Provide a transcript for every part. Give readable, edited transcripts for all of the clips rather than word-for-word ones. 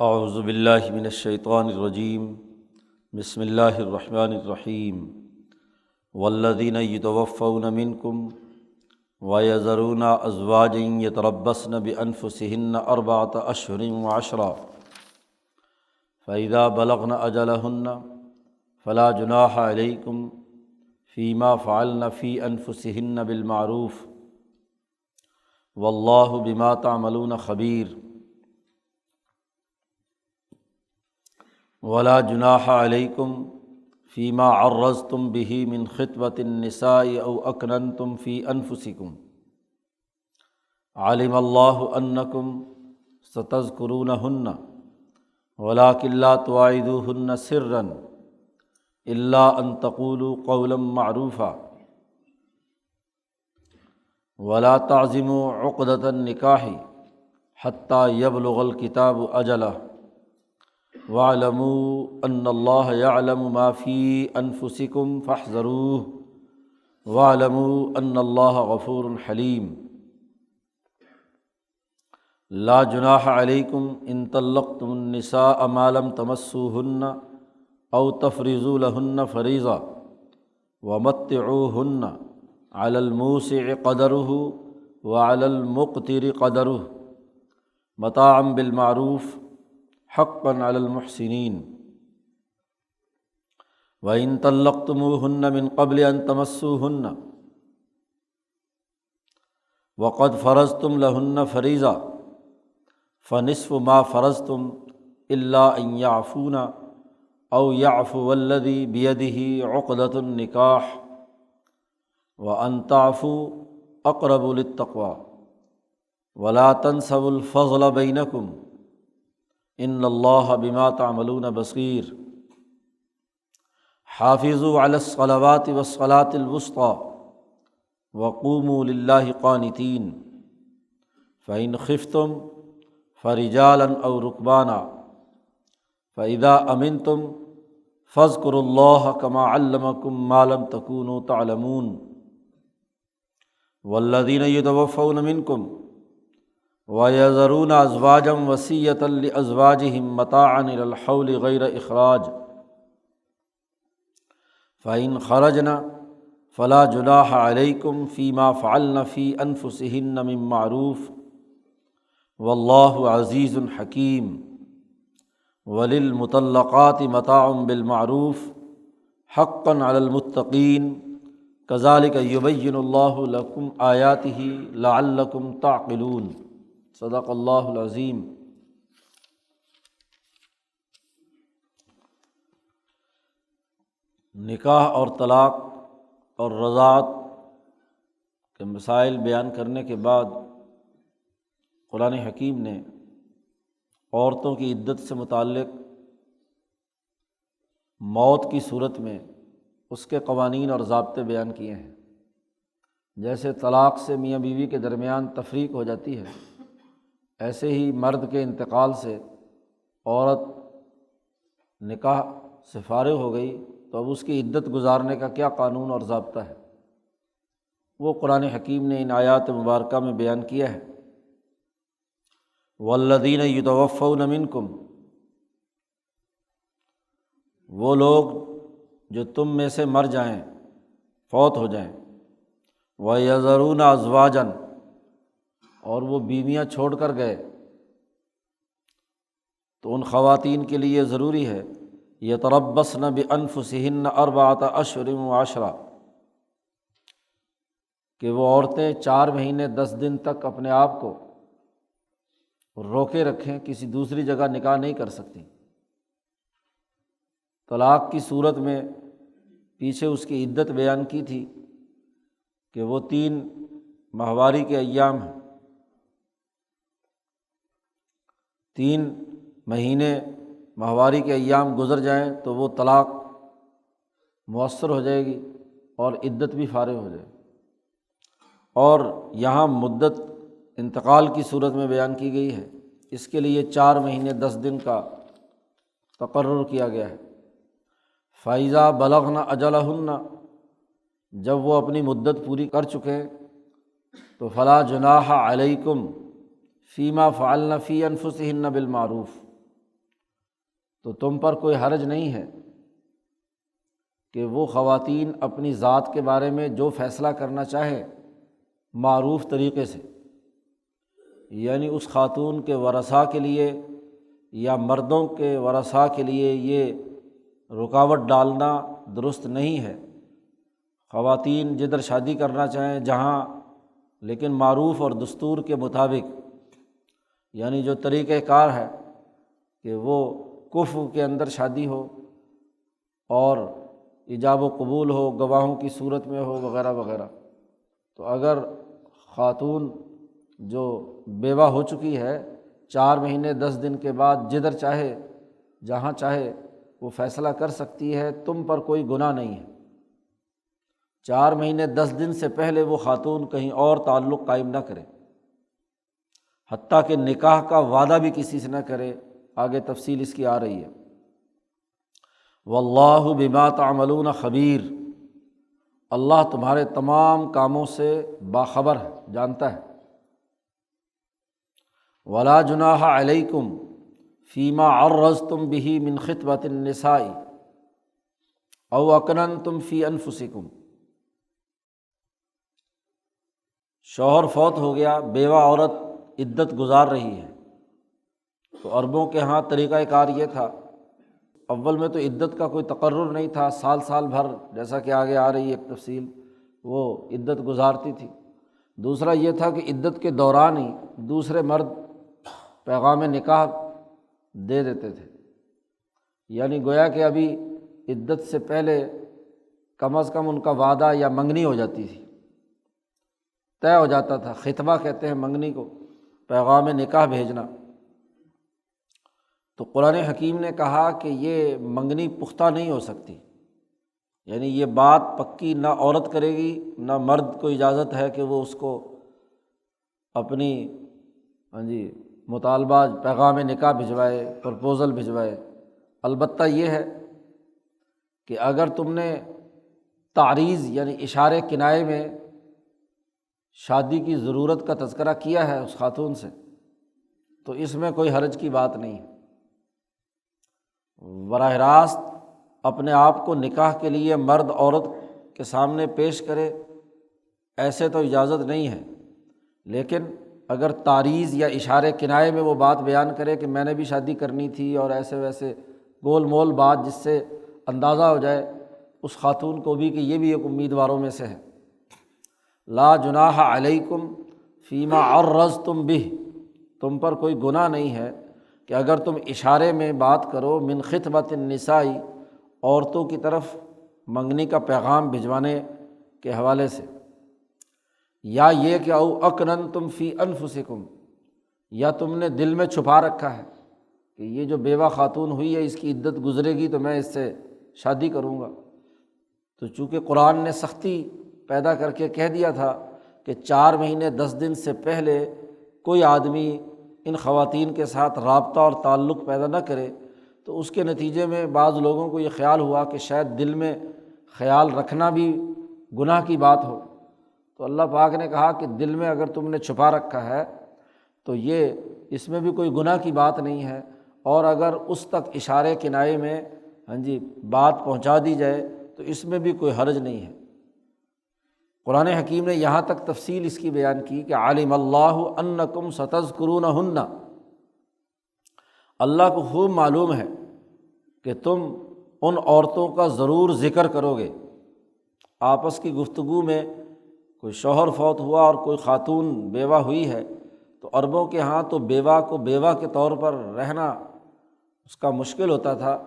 اعوذ باللہ من الشیطان الرجیم بسم اللہ الرحمن الرحیم والذین یتوفون منکم ویذرون ازواجا یتربصن بانفسہن اربعۃ اشہر وعشرا فاذا بلغن اجلہن فلا جناح علیکم فیما فعلن فی انفسہن بالمعروف واللہ بما تعملون خبیر ولا جناح علیکم فیما عرضتم به من خطبۃ النساء او اکننتم فی انفسکم علم اللہ انکم ستذکرونہن ولکن لا تواعدوہن سرا الا ان تقولوا قولا معروفا ولا تعزموا عقدۃ النکاح حتی یبلغ الکتاب اجلہ وَاعْلَمُوا أَنَّ اللَّهَ يَعْلَمُ مَا فِي أَنفُسِكُمْ فَاحْذَرُوهُ وَاعْلَمُوا أَنَّ اللَّهَ غَفُورٌ حَلِيمٌ لا جناح علیکم ان طلقتم النساء ما لم تمسوهن او تفرضوا لهن فریضہ ومتعوهن على الموسع قدره وعلى المقتر قدره متاعا بالمعروف حقا علی المحسنین وَإِن طَلَّقْتُمُوهُنَّ مِن قَبْلِ أَن تَمَسُّوهُنَّ وَقَدْ فَرَضْتُمْ لَهُنَّ فَرِيضَةً فَنِصْفُ مَا فَرَضْتُمْ إِلَّا أَن يَعْفُونَ أَوْ يَعْفُوَ الَّذِي بِيَدِهِ عُقْدَةُ النِّكَاحِ وَأَن تَعْفُوا أَقْرَبُ لِلتَّقْوَىٰ وَلَا تَنسَوُا الْفَضْلَ بَيْنَكُمْ ان اللہ بما تعملون بصیر حافظوا علی الصلوات والصلاة الوسطی وقوموا للہ قانتین فإن خفتم فرجالا او رکبانا فإذا امنتم فاذکروا اللہ کما علمکم ما لم تکونوا تعلمون والذین یتوفون منکم وَيَذَرُونَ أَزْوَاجًا وَصِيَّةً لِأَزْوَاجِهِم مَّتَاعًا إِلَى الْحَوْلِ غَيْرَ إِخْرَاجٍ فَإِنْ خَرَجْنَ فَلَا جُنَاحَ عَلَيْكُمْ فِيمَا فَعَلْنَ فِي أَنفُسِهِنَّ مِن مَّعْرُوفٍ وَاللَّهُ عَزِيزٌ حَكِيمٌ وَلِلْمُطَلَّقَاتِ مَتَاعٌ بِالْمَعْرُوفِ حَقًّا عَلَى الْمُتَّقِينَ كَذَلِكَ يُبَيِّنُ اللَّهُ لَكُمْ آيَاتِهِ لَعَلَّكُمْ تَعْقِلُونَ صدق اللہ العظیم۔ نکاح اور طلاق اور رضاعت کے مسائل بیان کرنے کے بعد قرآن حکیم نے عورتوں کی عدت سے متعلق موت کی صورت میں اس کے قوانین اور ضابطے بیان کیے ہیں۔ جیسے طلاق سے میاں بیوی کے درمیان تفریق ہو جاتی ہے، ایسے ہی مرد کے انتقال سے عورت نکاح سے فارغ ہو گئی تو اب اس کی عدت گزارنے کا کیا قانون اور ضابطہ ہے، وہ قرآن حکیم نے ان آیات مبارکہ میں بیان کیا ہے۔ والذین یتوفون منکم، وہ لوگ جو تم میں سے مر جائیں، فوت ہو جائیں، وَيَذَرُونَ أَزْوَاجًا، اور وہ بیویاں چھوڑ کر گئے، تو ان خواتین کے لیے ضروری ہے یتربصن بانفسہن اربعۃ اشہر وعشرا، کہ وہ عورتیں 4 مہینے 10 دن تک اپنے آپ کو روکے رکھیں، کسی دوسری جگہ نکاح نہیں کر سکتی۔ طلاق کی صورت میں پیچھے اس کی عدت بیان کی تھی کہ وہ 3 ماہواری کے ایام ہیں، 3 مہینے ماہواری کے ایام گزر جائیں تو وہ طلاق مؤثر ہو جائے گی اور عدت بھی فارغ ہو جائے گی۔ اور یہاں مدت انتقال کی صورت میں بیان کی گئی ہے، اس کے لیے 4 مہینے 10 دن کا تقرر کیا گیا ہے۔ فَإِذَا بَلَغْنَ أَجَلَهُنَّ، جب وہ اپنی مدت پوری کر چکے تو فَلَا جُنَاحَ عَلَيْكُمْ فیما فعلن فی انفسہن بالمعروف، تو تم پر کوئی حرج نہیں ہے کہ وہ خواتین اپنی ذات کے بارے میں جو فیصلہ کرنا چاہے معروف طریقے سے، یعنی اس خاتون کے ورثاء کے لیے یا مردوں کے ورثاء کے لیے یہ رکاوٹ ڈالنا درست نہیں ہے۔ خواتین جدھر شادی کرنا چاہیں جہاں، لیکن معروف اور دستور کے مطابق، یعنی جو طریقہ کار ہے کہ وہ کفو کے اندر شادی ہو اور ایجاب و قبول ہو، گواہوں کی صورت میں ہو، وغیرہ وغیرہ۔ تو اگر خاتون جو بیوہ ہو چکی ہے 4 مہینے 10 دن کے بعد جدھر چاہے جہاں چاہے وہ فیصلہ کر سکتی ہے، تم پر کوئی گناہ نہیں ہے۔ 4 مہینے 10 دن سے پہلے وہ خاتون کہیں اور تعلق قائم نہ کرے، حتیٰ کہ نکاح کا وعدہ بھی کسی سے نہ کرے، آگے تفصیل اس کی آ رہی ہے۔ واللہ بما تعملون خبیر، اللہ تمہارے تمام کاموں سے باخبر ہے، جانتا ہے۔ ولا جناح علیکم فیما عرضتم به من خطبۃ النساء او اکننتم فی انفسکم، شوہر فوت ہو گیا، بیوہ عورت عدت گزار رہی ہے، تو عربوں کے ہاں طریقہ کار یہ تھا، اول میں تو عدت کا کوئی تقرر نہیں تھا، سال بھر، جیسا کہ آگے آ رہی ہے ایک تفصیل، وہ عدت گزارتی تھی۔ دوسرا یہ تھا کہ عدت کے دوران ہی دوسرے مرد پیغام نکاح دے دیتے تھے، یعنی گویا کہ ابھی عدت سے پہلے کم از کم ان کا وعدہ یا منگنی ہو جاتی تھی، طے ہو جاتا تھا۔ خطبہ کہتے ہیں منگنی کو، پیغام نکاح بھیجنا۔ تو قرآن حکیم نے کہا کہ یہ منگنی پختہ نہیں ہو سکتی، یعنی یہ بات پکی نہ عورت کرے گی نہ مرد کو اجازت ہے کہ وہ اس کو اپنی مطالبہ پیغام نکاح بھجوائے، پرپوزل بھجوائے۔ البتہ یہ ہے کہ اگر تم نے تعریض یعنی اشارے کنائے میں شادی کی ضرورت کا تذکرہ کیا ہے اس خاتون سے، تو اس میں کوئی حرج کی بات نہیں ہے۔ براہ راست اپنے آپ کو نکاح کے لیے مرد عورت کے سامنے پیش کرے، ایسے تو اجازت نہیں ہے، لیکن اگر تعریض یا اشارے کنائے میں وہ بات بیان کرے کہ میں نے بھی شادی کرنی تھی اور ایسے ویسے گول مول بات، جس سے اندازہ ہو جائے اس خاتون کو بھی کہ یہ بھی ایک امیدواروں میں سے ہے۔ لا جناح علیکم فیما عرضتم بہ، تم پر کوئی گناہ نہیں ہے کہ اگر تم اشارے میں بات کرو من خطبۃ النساء، عورتوں کی طرف منگنی کا پیغام بھجوانے کے حوالے سے، یا یہ کہ او اکننتم فی انفسکم، یا تم نے دل میں چھپا رکھا ہے کہ یہ جو بیوہ خاتون ہوئی ہے اس کی عدت گزرے گی تو میں اس سے شادی کروں گا۔ تو چونکہ قرآن نے سختی پیدا کر کے کہہ دیا تھا کہ 4 مہینے 10 دن سے پہلے کوئی آدمی ان خواتین کے ساتھ رابطہ اور تعلق پیدا نہ کرے، تو اس کے نتیجے میں بعض لوگوں کو یہ خیال ہوا کہ شاید دل میں خیال رکھنا بھی گناہ کی بات ہو، تو اللہ پاک نے کہا کہ دل میں اگر تم نے چھپا رکھا ہے تو یہ اس میں بھی کوئی گناہ کی بات نہیں ہے، اور اگر اس تک اشارے کنائے میں بات پہنچا دی جائے تو اس میں بھی کوئی حرج نہیں ہے۔ قرآن حکیم نے یہاں تک تفصیل اس کی بیان کی کہ علم اللہ انکم ستذکرونہن، اللہ کو خوب معلوم ہے کہ تم ان عورتوں کا ضرور ذکر کرو گے۔ آپس کی گفتگو میں کوئی شوہر فوت ہوا اور کوئی خاتون بیوہ ہوئی ہے تو عربوں کے ہاں تو بیوہ کو بیوہ کے طور پر رہنا اس کا مشکل ہوتا تھا،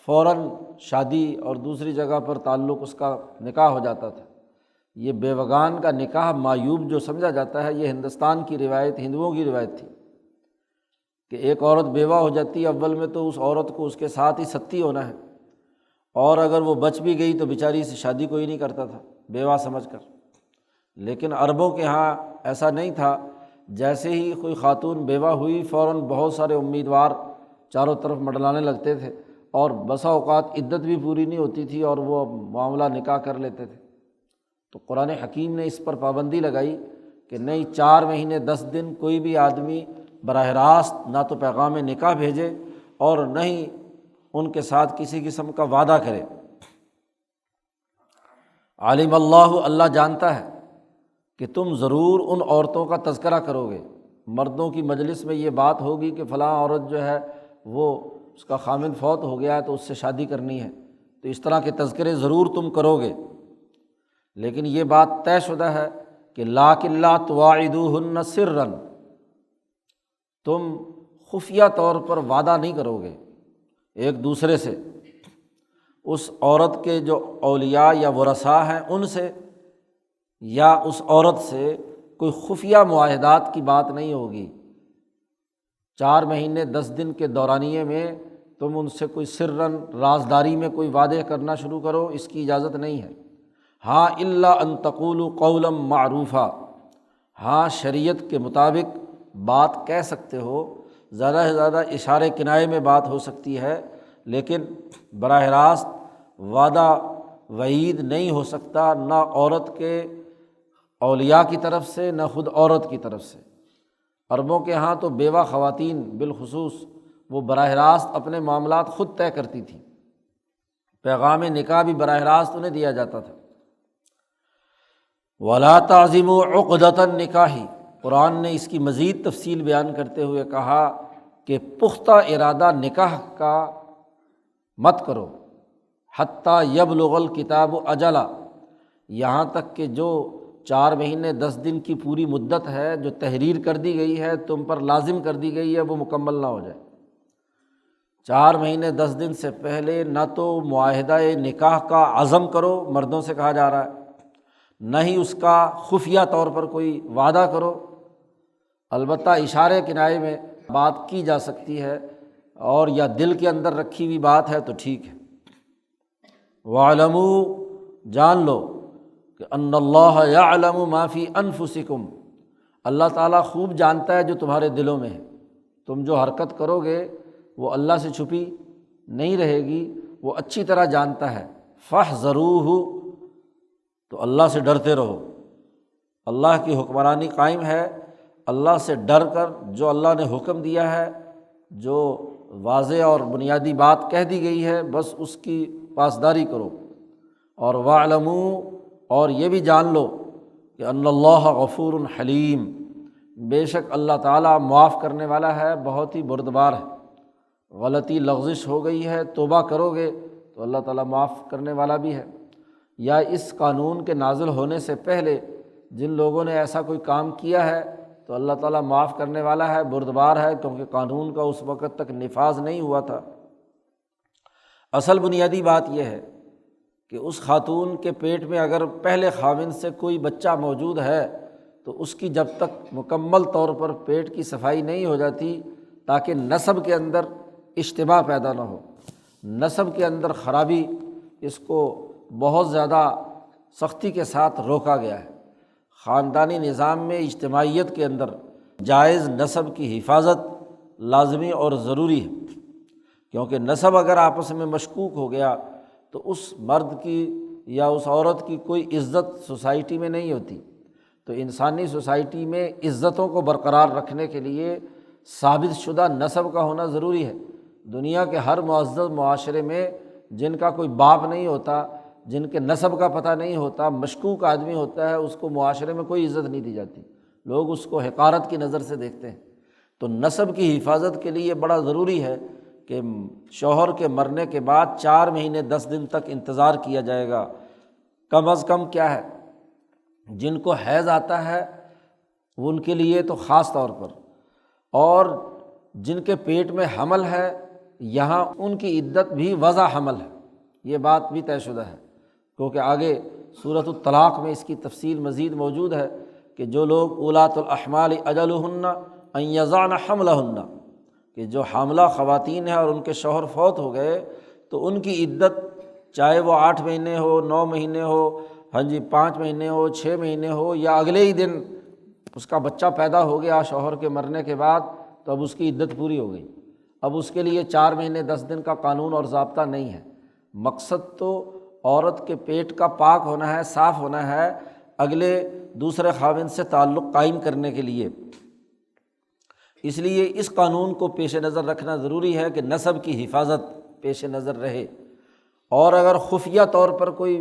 فوراً شادی اور دوسری جگہ پر تعلق اس کا نکاح ہو جاتا تھا۔ یہ بیوگان کا نکاح معیوب جو سمجھا جاتا ہے، یہ ہندوستان کی روایت، ہندوؤں کی روایت تھی کہ ایک عورت بیوہ ہو جاتی، اول میں تو اس عورت کو اس کے ساتھ ہی ستی ہونا ہے، اور اگر وہ بچ بھی گئی تو بیچاری سے شادی کوئی نہیں کرتا تھا بیوہ سمجھ کر۔ لیکن عربوں کے ہاں ایسا نہیں تھا، جیسے ہی کوئی خاتون بیوہ ہوئی فوراً بہت سارے امیدوار چاروں طرف منڈلانے لگتے تھے، اور بسا اوقات عدت بھی پوری نہیں ہوتی تھی اور وہ معاملہ نکاح کر لیتے تھے۔ تو قرآن حکیم نے اس پر پابندی لگائی کہ نہیں، 4 مہینے 10 دن کوئی بھی آدمی براہ راست نہ تو پیغام نکاح بھیجے اور نہ ہی ان کے ساتھ کسی قسم کا وعدہ کرے۔ عالم اللہ، اللہ جانتا ہے کہ تم ضرور ان عورتوں کا تذکرہ کرو گے، مردوں کی مجلس میں یہ بات ہوگی کہ فلاں عورت جو ہے وہ اس کا خامند فوت ہو گیا ہے تو اس سے شادی کرنی ہے، تو اس طرح کے تذکرے ضرور تم کرو گے، لیکن یہ بات طے شدہ ہے کہ لیکن لا تواعدوہن سرا، تم خفیہ طور پر وعدہ نہیں کرو گے ایک دوسرے سے، اس عورت کے جو اولیاء یا ورثاء ہیں ان سے یا اس عورت سے کوئی خفیہ معاہدات کی بات نہیں ہوگی۔ 4 مہینے 10 دن کے دورانیے میں تم ان سے کوئی سرن رازداری میں کوئی وعدے کرنا شروع کرو، اس کی اجازت نہیں ہے۔ ہاں الا ان تقولوا قولا معروفا، ہاں شریعت کے مطابق بات کہہ سکتے ہو، زیادہ سے زیادہ اشارے کنائے میں بات ہو سکتی ہے، لیکن براہ راست وعدہ وعید نہیں ہو سکتا، نہ عورت کے اولیاء کی طرف سے نہ خود عورت کی طرف سے۔ عربوں کے ہاں تو بیوہ خواتین بالخصوص وہ براہ راست اپنے معاملات خود طے کرتی تھیں، پیغام نکاح بھی براہ راست انہیں دیا جاتا تھا۔ وَلَا تَعْزِمُوا عُقْدَةَ النِّكَاحِ، قرآن نے اس کی مزید تفصیل بیان کرتے ہوئے کہا کہ پختہ ارادہ نکاح کا مت کرو، حتیٰ یبلغ الکتاب اجلہ، یہاں تک کہ جو 4 مہینے 10 دن کی پوری مدت ہے جو تحریر کر دی گئی ہے، تم پر لازم کر دی گئی ہے، وہ مکمل نہ ہو جائے۔ 4 مہینے 10 دن سے پہلے نہ تو معاہدہ نکاح کا عزم کرو، مردوں سے کہا جا رہا ہے، نہ ہی اس کا خفیہ طور پر کوئی وعدہ کرو، البتہ اشارے کنائے میں بات کی جا سکتی ہے، اور یا دل کے اندر رکھی ہوئی بات ہے تو ٹھیک ہے۔ وَاعْلَمُوا، جان لو کہ ان اللہ یعلم ما فی انفسکم، اللہ تعالیٰ خوب جانتا ہے جو تمہارے دلوں میں ہے، تم جو حرکت کرو گے وہ اللہ سے چھپی نہیں رہے گی، وہ اچھی طرح جانتا ہے۔ فاحذروہ، تو اللہ سے ڈرتے رہو، اللہ کی حکمرانی قائم ہے، اللہ سے ڈر کر جو اللہ نے حکم دیا ہے، جو واضح اور بنیادی بات کہہ دی گئی ہے، بس اس کی پاسداری کرو۔ اور وَاعْلَمُوا، اور یہ بھی جان لو کہ ان اللہ غفور حلیم، بے شک اللہ تعالیٰ معاف کرنے والا ہے، بہت ہی بردبار ہے۔ غلطی لغزش ہو گئی ہے، توبہ کرو گے تو اللہ تعالیٰ معاف کرنے والا بھی ہے، یا اس قانون کے نازل ہونے سے پہلے جن لوگوں نے ایسا کوئی کام کیا ہے تو اللہ تعالیٰ معاف کرنے والا ہے، بردبار ہے، کیونکہ قانون کا اس وقت تک نفاذ نہیں ہوا تھا۔ اصل بنیادی بات یہ ہے کہ اس خاتون کے پیٹ میں اگر پہلے خاوند سے کوئی بچہ موجود ہے تو اس کی جب تک مکمل طور پر پیٹ کی صفائی نہیں ہو جاتی، تاکہ نسب کے اندر اشتباہ پیدا نہ ہو، نسب کے اندر خرابی، اس کو بہت زیادہ سختی کے ساتھ روکا گیا ہے۔ خاندانی نظام میں اجتماعیت کے اندر جائز نسب کی حفاظت لازمی اور ضروری ہے، کیونکہ نسب اگر آپس میں مشکوک ہو گیا تو اس مرد کی یا اس عورت کی کوئی عزت سوسائٹی میں نہیں ہوتی۔ تو انسانی سوسائٹی میں عزتوں کو برقرار رکھنے کے لیے ثابت شدہ نسب کا ہونا ضروری ہے۔ دنیا کے ہر معزز معاشرے میں جن کا کوئی باپ نہیں ہوتا، جن کے نسب کا پتہ نہیں ہوتا، مشکوک آدمی ہوتا ہے، اس کو معاشرے میں کوئی عزت نہیں دی جاتی، لوگ اس کو حقارت کی نظر سے دیکھتے ہیں۔ تو نسب کی حفاظت کے لیے بڑا ضروری ہے کہ شوہر کے مرنے کے بعد 4 مہینے 10 دن تک انتظار کیا جائے گا۔ کم از کم کیا ہے، جن کو حیض آتا ہے ان کے لیے تو خاص طور پر، اور جن کے پیٹ میں حمل ہے یہاں ان کی عدت بھی وضع حمل ہے، یہ بات بھی طے شدہ ہے، کیونکہ آگے سورۃ الطلاق میں اس کی تفصیل مزید موجود ہے کہ جو لوگ اولاۃ الاحمال اجلہن ان یضعن حملہن، کہ جو حاملہ خواتین ہیں اور ان کے شوہر فوت ہو گئے تو ان کی عدت چاہے وہ 8 مہینے ہو، 9 مہینے ہو، 5 مہینے ہو، 6 مہینے ہو، یا اگلے ہی دن اس کا بچہ پیدا ہو گیا شوہر کے مرنے کے بعد، تو اب اس کی عدت پوری ہو گئی۔ اب اس کے لیے 4 مہینے 10 دن کا قانون اور ضابطہ نہیں ہے، مقصد تو عورت کے پیٹ کا پاک ہونا ہے، صاف ہونا ہے، اگلے دوسرے خاوند سے تعلق قائم کرنے کے لیے۔ اس لیے اس قانون کو پیش نظر رکھنا ضروری ہے کہ نسب کی حفاظت پیش نظر رہے۔ اور اگر خفیہ طور پر کوئی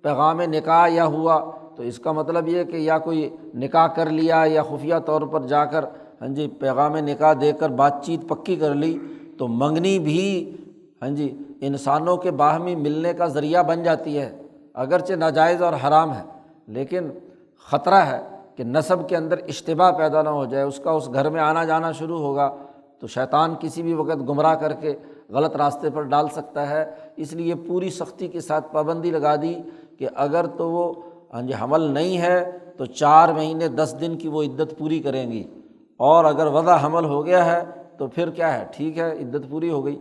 پیغام نکاح یا ہوا تو اس کا مطلب یہ کہ یا کوئی نکاح کر لیا یا خفیہ طور پر جا کر پیغام نکاح دے کر بات چیت پکی کر لی، تو منگنی بھی انسانوں کے باہمی ملنے کا ذریعہ بن جاتی ہے، اگرچہ ناجائز اور حرام ہے، لیکن خطرہ ہے کہ نسب کے اندر اشتباہ پیدا نہ ہو جائے، اس کا اس گھر میں آنا جانا شروع ہوگا تو شیطان کسی بھی وقت گمراہ کر کے غلط راستے پر ڈال سکتا ہے۔ اس لیے پوری سختی کے ساتھ پابندی لگا دی کہ اگر تو وہ حمل نہیں ہے تو 4 مہینے 10 دن کی وہ عدت پوری کریں گی، اور اگر وضع حمل ہو گیا ہے تو پھر کیا ہے، ٹھیک ہے، عدت پوری ہو گئی۔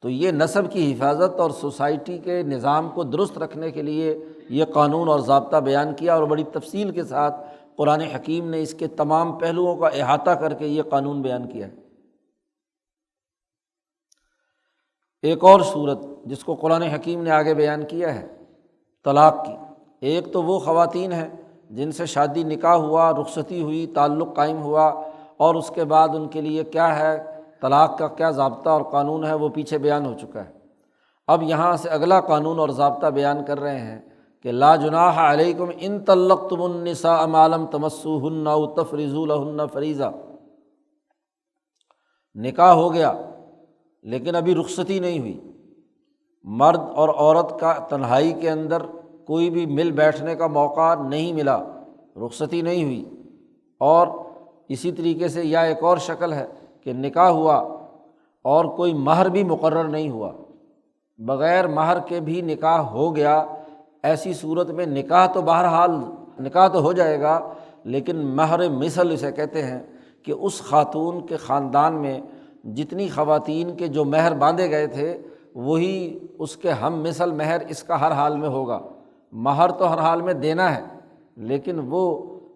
تو یہ نسب کی حفاظت اور سوسائٹی کے نظام کو درست رکھنے کے لیے یہ قانون اور ضابطہ بیان کیا، اور بڑی تفصیل کے ساتھ قرآن حکیم نے اس کے تمام پہلوؤں کا احاطہ کر کے یہ قانون بیان کیا ہے۔ ایک اور صورت جس کو قرآن حکیم نے آگے بیان کیا ہے طلاق کی، ایک تو وہ خواتین ہیں جن سے شادی نکاح ہوا، رخصتی ہوئی، تعلق قائم ہوا، اور اس کے بعد ان کے لیے کیا ہے، طلاق کا کیا ضابطہ اور قانون ہے، وہ پیچھے بیان ہو چکا ہے۔ اب یہاں سے اگلا قانون اور ضابطہ بیان کر رہے ہیں کہ لا جناح علیکم ان طلقتم النساء ما لم تمسوهن او تفرضوا لهن فریضہ۔ نکاح ہو گیا لیکن ابھی رخصتی نہیں ہوئی، مرد اور عورت کا تنہائی کے اندر کوئی بھی مل بیٹھنے کا موقع نہیں ملا، رخصتی نہیں ہوئی، اور اسی طریقے سے یا ایک اور شکل ہے کہ نکاح ہوا اور کوئی مہر بھی مقرر نہیں ہوا، بغیر مہر کے بھی نکاح ہو گیا، ایسی صورت میں نکاح تو بہرحال نکاح تو ہو جائے گا، لیکن مہر مثل اسے کہتے ہیں کہ اس خاتون کے خاندان میں جتنی خواتین کے جو مہر باندھے گئے تھے وہی اس کے ہم مثل مہر اس کا ہر حال میں ہوگا۔ مہر تو ہر حال میں دینا ہے، لیکن وہ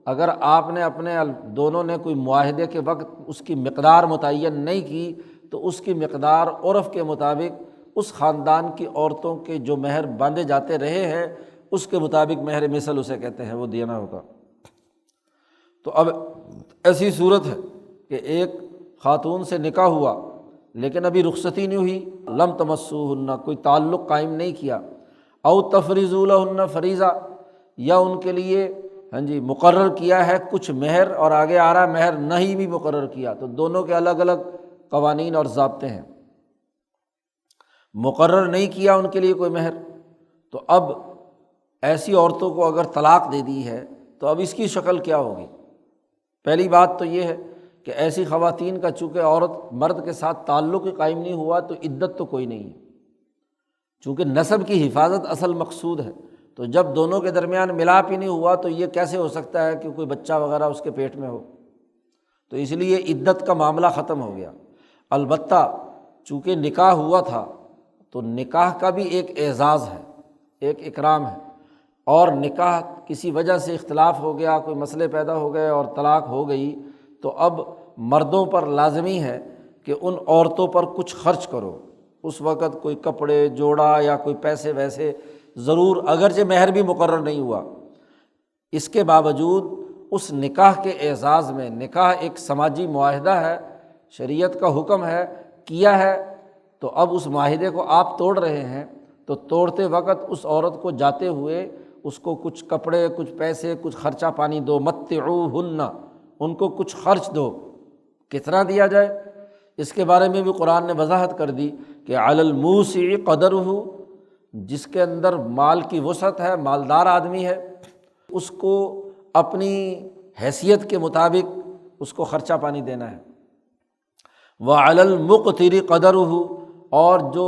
اگر آپ نے اپنے دونوں نے کوئی معاہدے کے وقت اس کی مقدار متعین نہیں کی تو اس کی مقدار عرف کے مطابق اس خاندان کی عورتوں کے جو مہر باندھے جاتے رہے ہیں اس کے مطابق مہر مثل اسے کہتے ہیں، وہ دینا ہوگا۔ تو اب ایسی صورت ہے کہ ایک خاتون سے نکاح ہوا لیکن ابھی رخصتی نہیں ہوئی، لم تمسوہن، کوئی تعلق قائم نہیں کیا، او تفرضوا لہن فریضہ، یا ان کے لیے مقرر کیا ہے کچھ مہر، اور آگے آ رہا ہے مہر نہیں بھی مقرر کیا، تو دونوں کے الگ الگ قوانین اور ضابطے ہیں۔ مقرر نہیں کیا ان کے لیے کوئی مہر، تو اب ایسی عورتوں کو اگر طلاق دے دی ہے تو اب اس کی شکل کیا ہوگی؟ پہلی بات تو یہ ہے کہ ایسی خواتین کا چونکہ عورت مرد کے ساتھ تعلق ہی قائم نہیں ہوا تو عدت تو کوئی نہیں ہے، چونکہ نسب کی حفاظت اصل مقصود ہے، تو جب دونوں کے درمیان ملاپ ہی نہیں ہوا تو یہ کیسے ہو سکتا ہے کہ کوئی بچہ وغیرہ اس کے پیٹ میں ہو؟ تو اس لیے عدت کا معاملہ ختم ہو گیا۔ البتہ چونکہ نکاح ہوا تھا تو نکاح کا بھی ایک اعزاز ہے، ایک اکرام ہے، اور نکاح کسی وجہ سے اختلاف ہو گیا، کوئی مسئلے پیدا ہو گئے اور طلاق ہو گئی تو اب مردوں پر لازمی ہے کہ ان عورتوں پر کچھ خرچ کرو۔ اس وقت کوئی کپڑے جوڑا یا کوئی پیسے ویسے ضرور، اگرچہ مہر بھی مقرر نہیں ہوا، اس کے باوجود اس نکاح کے اعزاز میں، نکاح ایک سماجی معاہدہ ہے، شریعت کا حکم ہے، کیا ہے، تو اب اس معاہدے کو آپ توڑ رہے ہیں تو توڑتے وقت اس عورت کو جاتے ہوئے اس کو کچھ کپڑے، کچھ پیسے، کچھ خرچہ پانی دو، متعوہن، ان کو کچھ خرچ دو۔ کتنا دیا جائے اس کے بارے میں بھی قرآن نے وضاحت کر دی کہ علی الموسع قدرہ، جس کے اندر مال کی وسعت ہے، مالدار آدمی ہے، اس کو اپنی حیثیت کے مطابق اس کو خرچہ پانی دینا ہے۔ وعلی المقتر قدرہ، اور جو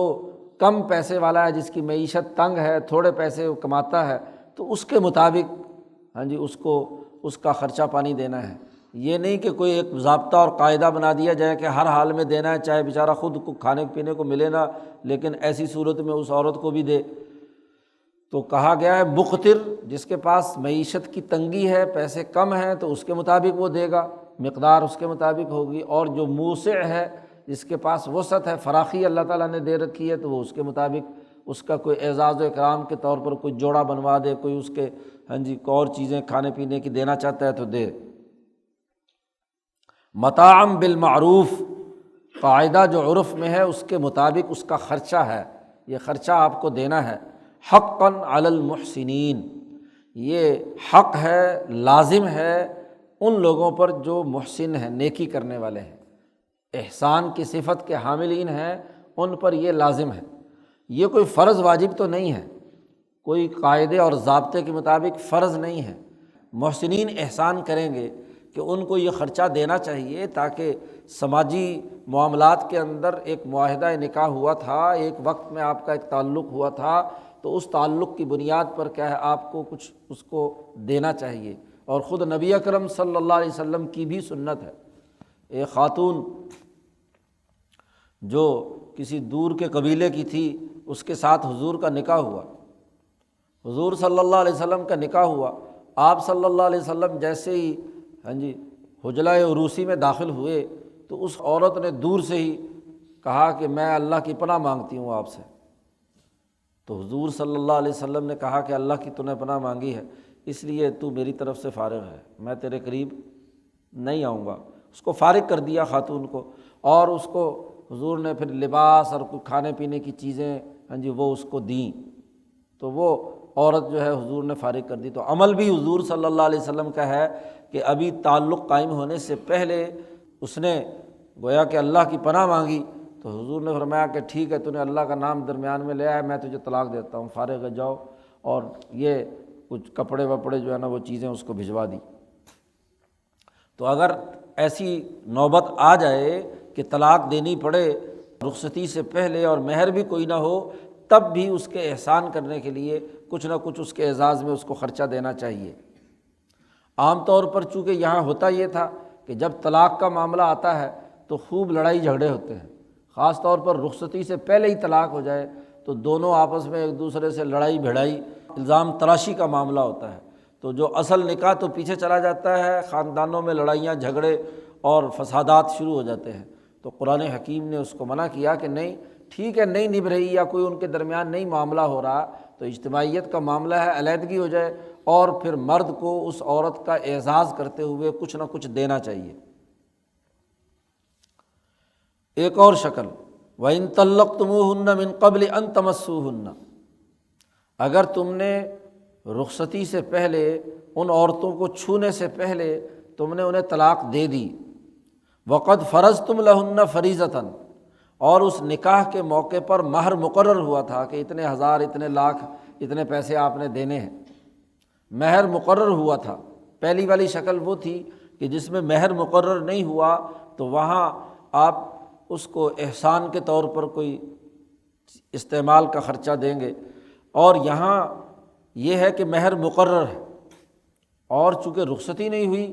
کم پیسے والا ہے، جس کی معیشت تنگ ہے، تھوڑے پیسے وہ کماتا ہے، تو اس کے مطابق اس کو اس کا خرچہ پانی دینا ہے۔ یہ نہیں کہ کوئی ایک ضابطہ اور قاعدہ بنا دیا جائے کہ ہر حال میں دینا ہے، چاہے بیچارہ خود کو کھانے پینے کو ملے نہ، لیکن ایسی صورت میں اس عورت کو بھی دے۔ تو کہا گیا ہے مقتر، جس کے پاس معیشت کی تنگی ہے، پیسے کم ہیں، تو اس کے مطابق وہ دے گا، مقدار اس کے مطابق ہوگی، اور جو موسع ہے، جس کے پاس وسعت ہے، فراخی اللہ تعالیٰ نے دے رکھی ہے، تو وہ اس کے مطابق اس کا کوئی اعزاز و اکرام کے طور پر کوئی جوڑا بنوا دے، کوئی اس کے اور چیزیں کھانے پینے کی دینا چاہتا ہے تو دے۔ متاعا بالمعروف، قاعدہ جو عرف میں ہے اس کے مطابق اس کا خرچہ ہے، یہ خرچہ آپ کو دینا ہے۔ حقاً علی المحسنین، یہ حق ہے، لازم ہے ان لوگوں پر جو محسن ہیں، نیکی کرنے والے ہیں، احسان کی صفت کے حاملین ہیں، ان پر یہ لازم ہے۔ یہ کوئی فرض واجب تو نہیں ہے، کوئی قاعدے اور ضابطے کے مطابق فرض نہیں ہے۔ محسنین احسان کریں گے کہ ان کو یہ خرچہ دینا چاہیے، تاکہ سماجی معاملات کے اندر ایک معاہدہ نکاح ہوا تھا، ایک وقت میں آپ کا ایک تعلق ہوا تھا، تو اس تعلق کی بنیاد پر کیا ہے آپ کو کچھ اس کو دینا چاہیے۔ اور خود نبی اکرم صلی اللہ علیہ وسلم کی بھی سنت ہے، ایک خاتون جو کسی دور کے قبیلے کی تھی، اس کے ساتھ حضور کا نکاح ہوا، حضور صلی اللہ علیہ وسلم کا نکاح ہوا، آپ صلی اللہ علیہ وسلم جیسے ہی حجلہ عروسی میں داخل ہوئے تو اس عورت نے دور سے ہی کہا کہ میں اللہ کی پناہ مانگتی ہوں آپ سے۔ تو حضور صلی اللہ علیہ وسلم نے کہا کہ اللہ کی تو نے پناہ مانگی ہے، اس لیے تو میری طرف سے فارغ ہے، میں تیرے قریب نہیں آؤں گا۔ اس کو فارغ کر دیا خاتون کو، اور اس کو حضور نے پھر لباس اور کھانے پینے کی چیزیں وہ اس کو دیں، تو وہ عورت جو ہے حضور نے فارغ کر دی۔ تو عمل بھی حضور صلی اللہ علیہ وسلم کا ہے کہ ابھی تعلق قائم ہونے سے پہلے اس نے گویا کہ اللہ کی پناہ مانگی، تو حضور نے فرمایا کہ ٹھیک ہے، تو نے اللہ کا نام درمیان میں لے آیا، میں تجھے طلاق دیتا ہوں، فارغ جاؤ، اور یہ کچھ کپڑے وپڑے جو ہے نا وہ چیزیں اس کو بھجوا دی۔ تو اگر ایسی نوبت آ جائے کہ طلاق دینی پڑے رخصتی سے پہلے اور مہر بھی کوئی نہ ہو، تب بھی اس کے احسان کرنے کے لیے کچھ نہ کچھ اس کے اعزاز میں اس کو خرچہ دینا چاہیے۔ عام طور پر چونکہ یہاں ہوتا یہ تھا کہ جب طلاق کا معاملہ آتا ہے تو خوب لڑائی جھگڑے ہوتے ہیں، خاص طور پر رخصتی سے پہلے ہی طلاق ہو جائے تو دونوں آپس میں ایک دوسرے سے لڑائی بھڑائی، الزام تراشی کا معاملہ ہوتا ہے، تو جو اصل نکاح تو پیچھے چلا جاتا ہے، خاندانوں میں لڑائیاں جھگڑے اور فسادات شروع ہو جاتے ہیں۔ تو قرآن حکیم نے اس کو منع کیا کہ نہیں، ٹھیک ہے نہیں نبھ رہی یا کوئی ان کے درمیان نہیں معاملہ ہو رہا تو اجتماعیت کا معاملہ ہے، علیحدگی ہو جائے، اور پھر مرد کو اس عورت کا اعزاز کرتے ہوئے کچھ نہ کچھ دینا چاہیے۔ ایک اور شکل، وَإِن طَلَّقْتُمُوهُنَّ مِن قَبْلِ أَن تَمَسُّوهُنَّ، اگر تم نے رخصتی سے پہلے ان عورتوں کو چھونے سے پہلے تم نے انہیں طلاق دے دی، وَقَدْ فَرَضْتُمْ لَهُنَّ فَرِيضَةً، اور اس نکاح کے موقع پر مہر مقرر ہوا تھا کہ اتنے ہزار، اتنے لاکھ، اتنے پیسے آپ نے دینے ہیں، مہر مقرر ہوا تھا۔ پہلی والی شکل وہ تھی کہ جس میں مہر مقرر نہیں ہوا تو وہاں آپ اس کو احسان کے طور پر کوئی استعمال کا خرچہ دیں گے، اور یہاں یہ ہے کہ مہر مقرر ہے، اور چونکہ رخصتی نہیں ہوئی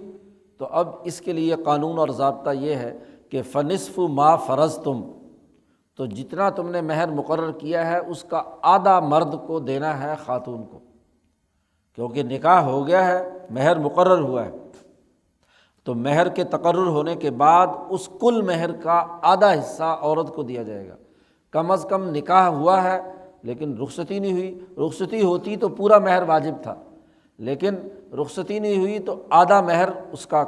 تو اب اس کے لیے قانون اور ضابطہ یہ ہے کہ فَنِصْفُ مَا فَرَضْتُمْ، تو جتنا تم نے مہر مقرر کیا ہے اس کا آدھا مرد کو دینا ہے خاتون کو، کیونکہ نکاح ہو گیا ہے، مہر مقرر ہوا ہے، تو مہر کے تقرر ہونے کے بعد اس کل مہر کا آدھا حصہ عورت کو دیا جائے گا۔ کم از کم نکاح ہوا ہے لیکن رخصتی نہیں ہوئی، رخصتی ہوتی تو پورا مہر واجب تھا، لیکن رخصتی نہیں ہوئی تو آدھا مہر اس کا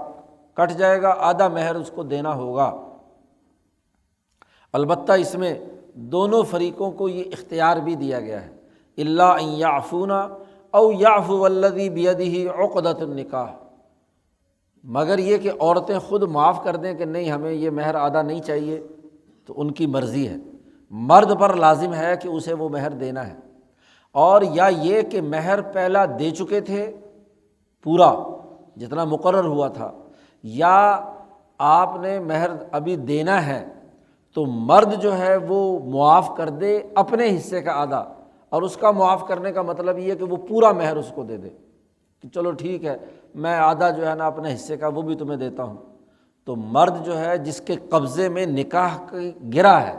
کٹ جائے گا، آدھا مہر اس کو دینا ہوگا۔ البتہ اس میں دونوں فریقوں کو یہ اختیار بھی دیا گیا ہے، الا ان یعفون او یعفو الذی بیدہ عقدۃ النکاح، مگر یہ کہ عورتیں خود معاف کر دیں کہ نہیں ہمیں یہ مہر آدھا نہیں چاہیے، تو ان کی مرضی ہے، مرد پر لازم ہے کہ اسے وہ مہر دینا ہے، اور یا یہ کہ مہر پہلا دے چکے تھے پورا جتنا مقرر ہوا تھا، یا آپ نے مہر ابھی دینا ہے تو مرد جو ہے وہ معاف کر دے اپنے حصے کا آدھا، اور اس کا معاف کرنے کا مطلب یہ ہے کہ وہ پورا مہر اس کو دے دے کہ چلو ٹھیک ہے میں آدھا جو ہے نا اپنے حصے کا وہ بھی تمہیں دیتا ہوں۔ تو مرد جو ہے جس کے قبضے میں نکاح کی گرہ ہے،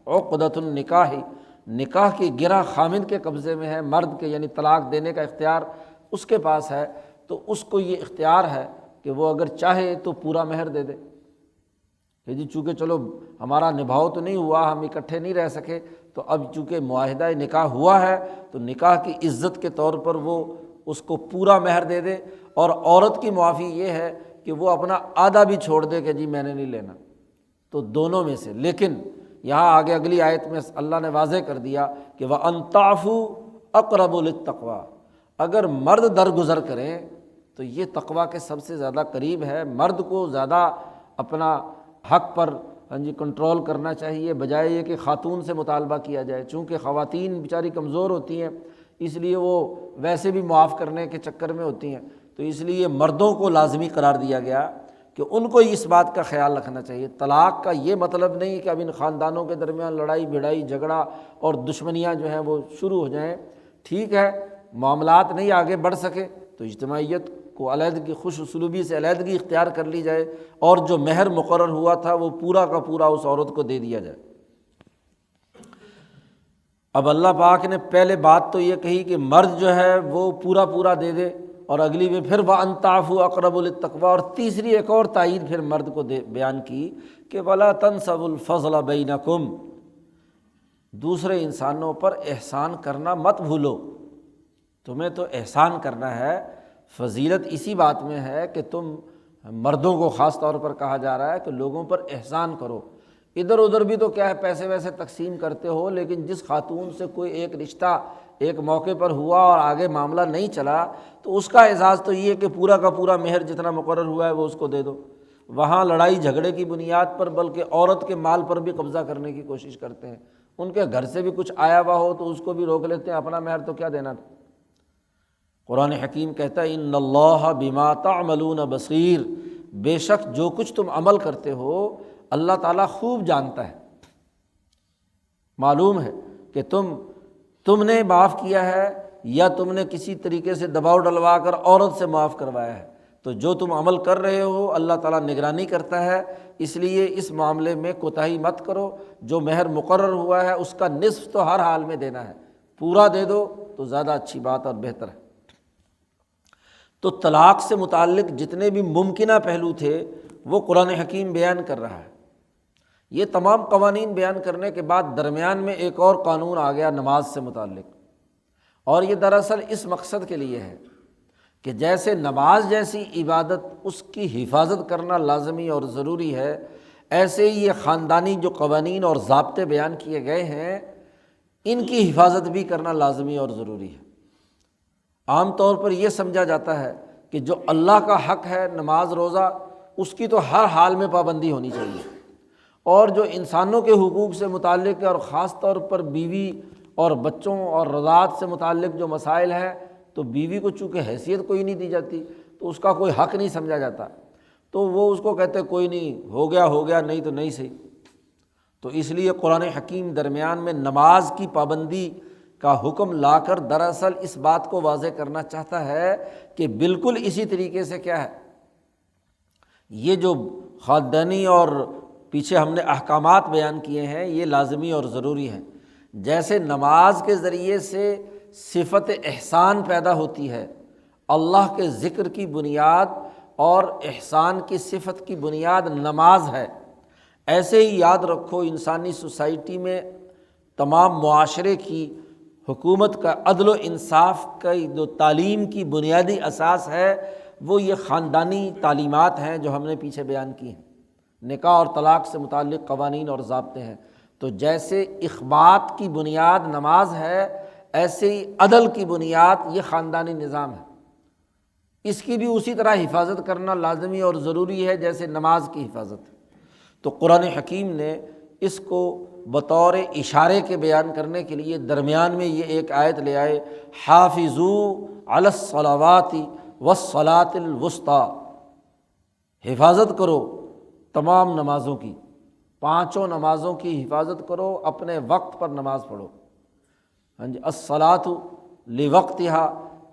عقدۃ النکاح، نکاح کی گرہ خامند کے قبضے میں ہے، مرد کے یعنی طلاق دینے کا اختیار اس کے پاس ہے، تو اس کو یہ اختیار ہے کہ وہ اگر چاہے تو پورا مہر دے دے کہ جی چونکہ چلو ہمارا نبھاؤ تو نہیں ہوا، ہم اکٹھے نہیں رہ سکے، تو اب چونکہ معاہدہ نکاح ہوا ہے تو نکاح کی عزت کے طور پر وہ اس کو پورا مہر دے دے، اور عورت کی معافی یہ ہے کہ وہ اپنا آدھا بھی چھوڑ دے کہ جی میں نے نہیں لینا، تو دونوں میں سے۔ لیکن یہاں آگے اگلی آیت میں اللہ نے واضح کر دیا کہ وَأَن تَعْفُوا أَقْرَبُ لِلتَّقْوَىٰ، اگر مرد درگزر کریں تو یہ تقویٰ کے سب سے زیادہ قریب ہے۔ مرد کو زیادہ اپنا حق پر کنٹرول کرنا چاہیے، بجائے یہ کہ خاتون سے مطالبہ کیا جائے۔ چونکہ خواتین بیچاری کمزور ہوتی ہیں، اس لیے وہ ویسے بھی معاف کرنے کے چکر میں ہوتی ہیں، تو اس لیے مردوں کو لازمی قرار دیا گیا کہ ان کو اس بات کا خیال رکھنا چاہیے۔ طلاق کا یہ مطلب نہیں کہ اب ان خاندانوں کے درمیان لڑائی بھڑائی جھگڑا اور دشمنیاں جو ہیں وہ شروع ہو جائیں۔ ٹھیک ہے، معاملات نہیں آگے بڑھ سکے تو اجتماعیت کو علیحدگی، خوش اسلوبی سے علیحدگی اختیار کر لی جائے، اور جو مہر مقرر ہوا تھا وہ پورا کا پورا اس عورت کو دے دیا جائے۔ اب اللہ پاک نے پہلے بات تو یہ کہی کہ مرد جو ہے وہ پورا پورا دے دے، اور اگلی میں پھر وَأَن تَعْفُوا أَقْرَبُ لِلتَّقْوَىٰ، اور تیسری ایک اور تائید پھر مرد کو بیان کی کہ وَلَا تَنْسَوُا الْفَضْلَ بَيْنَكُمْ، دوسرے انسانوں پر احسان کرنا مت بھولو۔ تمہیں تو احسان کرنا ہے، فضیلت اسی بات میں ہے کہ تم مردوں کو خاص طور پر کہا جا رہا ہے کہ لوگوں پر احسان کرو۔ ادھر ادھر بھی تو کیا ہے، پیسے ویسے تقسیم کرتے ہو، لیکن جس خاتون سے کوئی ایک رشتہ ایک موقع پر ہوا اور آگے معاملہ نہیں چلا تو اس کا اعزاز تو یہ کہ پورا کا پورا مہر جتنا مقرر ہوا ہے وہ اس کو دے دو۔ وہاں لڑائی جھگڑے کی بنیاد پر بلکہ عورت کے مال پر بھی قبضہ کرنے کی کوشش کرتے ہیں، ان کے گھر سے بھی کچھ آیا ہوا ہو تو اس کو بھی روک لیتے ہیں، اپنا مہر تو کیا دینا تھا۔ قرآن حکیم کہتا ہے ان اللہ بما تعملون بصیر، بے شک جو کچھ تم عمل کرتے ہو اللہ تعالیٰ خوب جانتا ہے۔ معلوم ہے کہ تم نے معاف کیا ہے یا تم نے کسی طریقے سے دباؤ ڈلوا کر عورت سے معاف کروایا ہے، تو جو تم عمل کر رہے ہو اللہ تعالیٰ نگرانی کرتا ہے، اس لیے اس معاملے میں کوتاہی مت کرو۔ جو مہر مقرر ہوا ہے اس کا نصف تو ہر حال میں دینا ہے، پورا دے دو تو زیادہ اچھی بات اور بہتر ہے۔ تو طلاق سے متعلق جتنے بھی ممکنہ پہلو تھے وہ قرآن حکیم بیان کر رہا ہے۔ یہ تمام قوانین بیان کرنے کے بعد درمیان میں ایک اور قانون آ گیا نماز سے متعلق، اور یہ دراصل اس مقصد کے لیے ہے کہ جیسے نماز جیسی عبادت اس کی حفاظت کرنا لازمی اور ضروری ہے، ایسے ہی یہ خاندانی جو قوانین اور ضابطے بیان کیے گئے ہیں ان کی حفاظت بھی کرنا لازمی اور ضروری ہے۔ عام طور پر یہ سمجھا جاتا ہے کہ جو اللہ کا حق ہے نماز روزہ، اس کی تو ہر حال میں پابندی ہونی چاہیے، اور جو انسانوں کے حقوق سے متعلق ہے اور خاص طور پر بیوی اور بچوں اور رضاعت سے متعلق جو مسائل ہیں، تو بیوی کو چونکہ حیثیت کوئی نہیں دی جاتی تو اس کا کوئی حق نہیں سمجھا جاتا، تو وہ اس کو کہتے کوئی نہیں، ہو گیا نہیں تو نہیں صحیح۔ تو اس لیے قرآن حکیم درمیان میں نماز کی پابندی کا حکم لا کر دراصل اس بات کو واضح کرنا چاہتا ہے کہ بالکل اسی طریقے سے کیا ہے، یہ جو خاندانی اور پیچھے ہم نے احکامات بیان کیے ہیں یہ لازمی اور ضروری ہیں۔ جیسے نماز کے ذریعے سے صفت احسان پیدا ہوتی ہے، اللہ کے ذکر کی بنیاد اور احسان کی صفت کی بنیاد نماز ہے، ایسے ہی یاد رکھو انسانی سوسائٹی میں تمام معاشرے کی حکومت کا عدل و انصاف کا جو تعلیم کی بنیادی اساس ہے وہ یہ خاندانی تعلیمات ہیں جو ہم نے پیچھے بیان کی ہیں، نکاح اور طلاق سے متعلق قوانین اور ضابطے ہیں۔ تو جیسے اخبات کی بنیاد نماز ہے، ایسے ہی عدل کی بنیاد یہ خاندانی نظام ہے، اس کی بھی اسی طرح حفاظت کرنا لازمی اور ضروری ہے جیسے نماز کی حفاظت ہے۔ تو قرآن حکیم نے اس کو بطور اشارے کے بیان کرنے کے لیے درمیان میں یہ ایک آیت لے آئے، حافظوا علی الصلوات والصلاۃ الوسطیٰ، حفاظت کرو تمام نمازوں کی، پانچوں نمازوں کی حفاظت کرو، اپنے وقت پر نماز پڑھو۔ ہاں جی، الصلاۃ لوقتہا،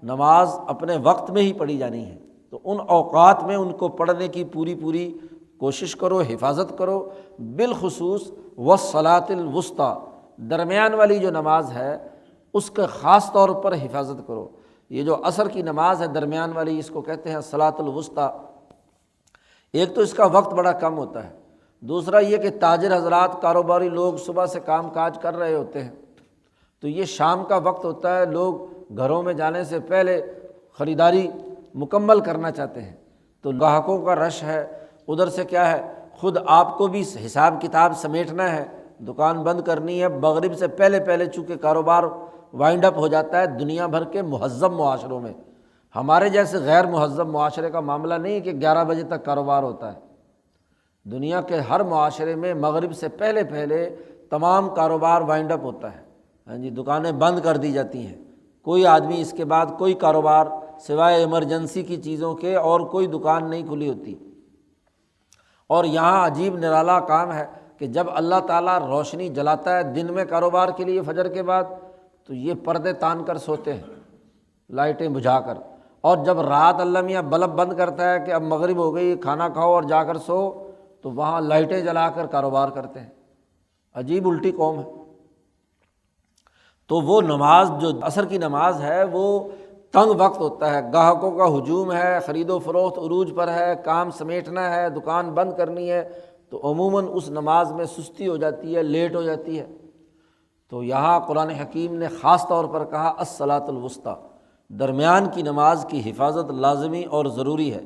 نماز اپنے وقت میں ہی پڑھی جانی ہے، تو ان اوقات میں ان کو پڑھنے کی پوری کوشش کرو، حفاظت کرو۔ بالخصوص والصلاۃ الوسطیٰ، درمیان والی جو نماز ہے اس کا خاص طور پر حفاظت کرو۔ یہ جو عصر کی نماز ہے درمیان والی، اس کو کہتے ہیں الصلاۃ الوسطیٰ۔ ایک تو اس کا وقت بڑا کم ہوتا ہے، دوسرا یہ کہ تاجر حضرات، کاروباری لوگ صبح سے کام کاج کر رہے ہوتے ہیں، تو یہ شام کا وقت ہوتا ہے، لوگ گھروں میں جانے سے پہلے خریداری مکمل کرنا چاہتے ہیں، تو گاہکوں کا رش ہے، ادھر سے کیا ہے خود آپ کو بھی حساب کتاب سمیٹنا ہے، دکان بند کرنی ہے، مغرب سے پہلے پہلے چونکہ کاروبار وائنڈ اپ ہو جاتا ہے دنیا بھر کے مہذب معاشروں میں۔ ہمارے جیسے غیر مہذب معاشرے کا معاملہ نہیں کہ 11 بجے تک کاروبار ہوتا ہے، دنیا کے ہر معاشرے میں مغرب سے پہلے پہلے تمام کاروبار وائنڈ اپ ہوتا ہے، ہاں جی، دکانیں بند کر دی جاتی ہیں، کوئی آدمی اس کے بعد کوئی کاروبار سوائے ایمرجنسی کی چیزوں کے اور کوئی دکان نہیں کھلی ہوتی۔ اور یہاں عجیب نرالا کام ہے کہ جب اللہ تعالیٰ روشنی جلاتا ہے دن میں کاروبار کے لیے فجر کے بعد، تو یہ پردے تان کر سوتے ہیں لائٹیں بجھا کر، اور جب رات اللہ میاں بلب بند کرتا ہے کہ اب مغرب ہو گئی کھانا کھاؤ اور جا کر سو، تو وہاں لائٹیں جلا کر کاروبار کرتے ہیں۔ عجیب الٹی قوم ہے۔ تو وہ نماز جو عصر کی نماز ہے وہ تنگ وقت ہوتا ہے، گاہکوں کا ہجوم ہے، خرید و فروخت عروج پر ہے، کام سمیٹنا ہے، دکان بند کرنی ہے، تو عموماً اس نماز میں سستی ہو جاتی ہے، لیٹ ہو جاتی ہے۔ تو یہاں قرآن حکیم نے خاص طور پر کہا الصلاۃ الوسطیٰ، درمیان کی نماز کی حفاظت لازمی اور ضروری ہے۔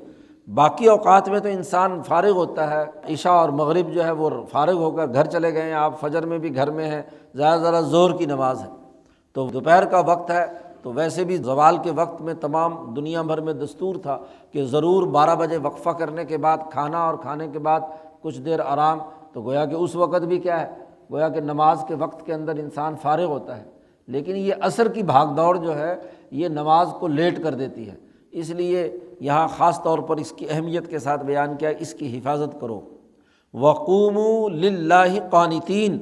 باقی اوقات میں تو انسان فارغ ہوتا ہے، عشاء اور مغرب جو ہے وہ فارغ ہو کر گھر چلے گئے ہیں، آپ فجر میں بھی گھر میں ہیں، زیادہ ظہر کی نماز ہے، تو دوپہر کا وقت ہے، تو ویسے بھی زوال کے وقت میں تمام دنیا بھر میں دستور تھا کہ ضرور 12 بجے وقفہ کرنے کے بعد کھانا، اور کھانے کے بعد کچھ دیر آرام، تو گویا کہ اس وقت بھی کیا ہے، گویا کہ نماز کے وقت کے اندر انسان فارغ ہوتا ہے۔ لیکن یہ عصر کی بھاگ دوڑ جو ہے یہ نماز کو لیٹ کر دیتی ہے، اس لیے یہاں خاص طور پر اس کی اہمیت کے ساتھ بیان کیا، اس کی حفاظت کرو۔ وَقُومُوا لِلَّهِ قَانِتِينَ،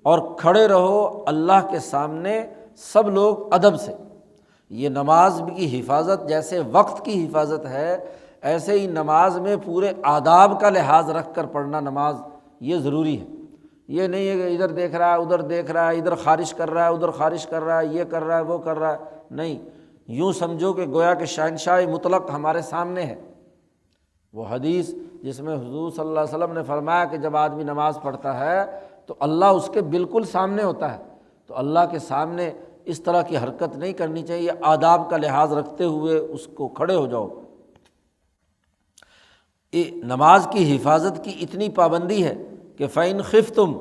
اور کھڑے رہو اللہ کے سامنے سب لوگ ادب سے۔ یہ نماز کی حفاظت جیسے وقت کی حفاظت ہے، ایسے ہی نماز میں پورے آداب کا لحاظ رکھ کر پڑھنا نماز یہ ضروری ہے۔ یہ نہیں ہے کہ ادھر دیکھ رہا ہے ادھر دیکھ رہا ہے، ادھر خارش کر رہا ہے ادھر خارش کر رہا ہے، یہ کر رہا ہے وہ کر رہا ہے، نہیں، یوں سمجھو کہ گویا کہ شہنشاہ مطلق ہمارے سامنے ہے۔ وہ حدیث جس میں حضور صلی اللہ علیہ وسلم نے فرمایا کہ جب آدمی نماز پڑھتا ہے تو اللہ اس کے بالکل سامنے ہوتا ہے، تو اللہ کے سامنے اس طرح کی حرکت نہیں کرنی چاہیے، آداب کا لحاظ رکھتے ہوئے اس کو کھڑے ہو جاؤ۔ نماز کی حفاظت کی اتنی پابندی ہے کہ فَإِنْ خِفْتُمْ،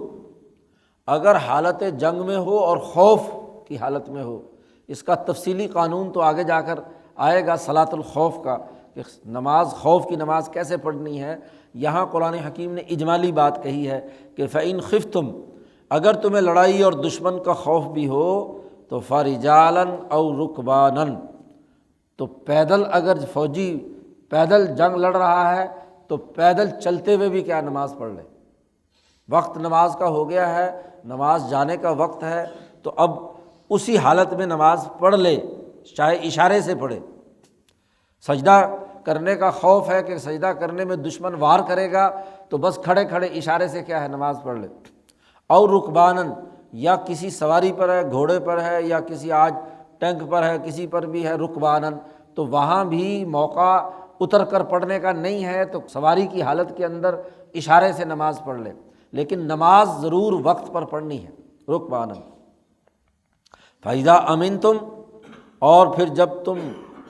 اگر حالت جنگ میں ہو اور خوف کی حالت میں ہو، اس کا تفصیلی قانون تو آگے جا کر آئے گا صلاۃ الخوف کا، کہ نماز خوف کی نماز کیسے پڑھنی ہے۔ یہاں قرآن حکیم نے اجمالی بات کہی ہے کہ فَإِنْ خِفْتُمْ، اگر تمہیں لڑائی اور دشمن کا خوف بھی ہو تو فَرِجَالًا أَوْ رُكْبَانًا، تو پیدل، اگر فوجی پیدل جنگ لڑ رہا ہے تو پیدل چلتے ہوئے بھی کیا نماز پڑھ لے۔ وقت نماز کا ہو گیا ہے، نماز جانے کا وقت ہے، تو اب اسی حالت میں نماز پڑھ لے، چاہے اشارے سے پڑھے۔ سجدہ کرنے کا خوف ہے کہ سجدہ کرنے میں دشمن وار کرے گا، تو بس کھڑے کھڑے اشارے سے کیا ہے نماز پڑھ لے۔ اور رکبانن، یا کسی سواری پر ہے، گھوڑے پر ہے، یا کسی آج ٹینک پر ہے، کسی پر بھی ہے رکبانن، تو وہاں بھی موقع اتر کر پڑھنے کا نہیں ہے، تو سواری کی حالت کے اندر اشارے سے نماز پڑھ لے، لیکن نماز ضرور وقت پر پڑھنی ہے رکبانن۔ فَإِذَا أَمِنْتُمْ، اور پھر جب تم